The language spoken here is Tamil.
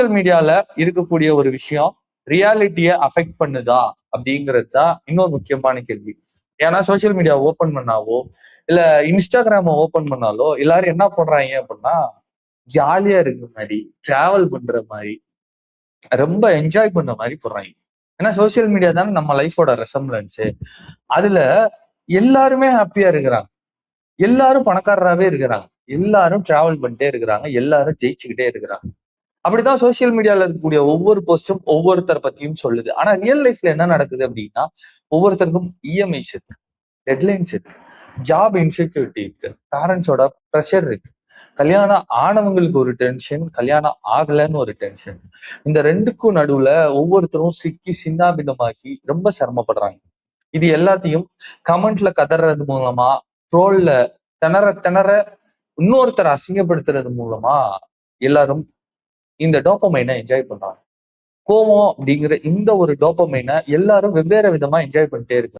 சோசியல் மீடியால இருக்கக்கூடிய ஒரு விஷயம் ரியாலிட்டியை அஃபெக்ட் பண்ணுதா அப்படிங்கிறது தான் இன்னொரு முக்கியமான கேள்வி. ஏன்னா சோசியல் மீடியா ஓபன் பண்ணாவோ இல்ல இன்ஸ்டாகிராம ஓபன் பண்ணாலோ எல்லாரும் என்ன பண்றாங்க அப்படின்னா ஜாலியா இருக்கிற மாதிரி, டிராவல் பண்ற மாதிரி, ரொம்ப என்ஜாய் பண்ண மாதிரி போடுறாங்க. ஏன்னா சோசியல் மீடியா தானே நம்ம லைஃபோட ரெசம்பலன்ஸ். அதுல எல்லாருமே ஹாப்பியா இருக்கிறாங்க, எல்லாரும் பணக்காரராகவே இருக்கிறாங்க, எல்லாரும் டிராவல் பண்ணிட்டே இருக்கிறாங்க, எல்லாரும் ஜெயிச்சுக்கிட்டே இருக்கிறாங்க. அப்படிதான் சோசியல் மீடியால இருக்கக்கூடிய ஒவ்வொரு போஸ்டும் ஒவ்வொருத்தரை பத்தியும் சொல்லுது. ஆனா ரியல் லைஃப்ல என்ன நடக்குது அப்படின்னா ஒவ்வொருத்தருக்கும் இஎம்ஐஸ் இருக்கு, டெட்லைன்ஸ் இருக்கு, ஜாப் இன்செக்யூரிட்டி இருக்கு, பேரண்ட்ஸோட ப்ரெஷர் இருக்கு, கல்யாணம் ஆனவங்களுக்கு ஒரு டென்ஷன், கல்யாணம் ஆகலைன்னு ஒரு டென்ஷன். இந்த ரெண்டுக்கும் நடுவுல ஒவ்வொருத்தரும் சிக்கி சின்னாபின்னமாகி ரொம்ப சிரமப்படுறாங்க. இது எல்லாத்தையும் கமெண்ட்ல கதறது மூலமா, ட்ரோல்ல திணற திணற இன்னொருத்தரை அசிங்கப்படுத்துறது மூலமா எல்லாரும் இந்த டோப்பமைனை என்ஜாய் பண்றாங்க. கோவம் அப்படிங்கிற இந்த ஒரு டோப்பமைனை எல்லாரும் வெவ்வேறு விதமா என்ஜாய் பண்ணிட்டே இருக்காங்க.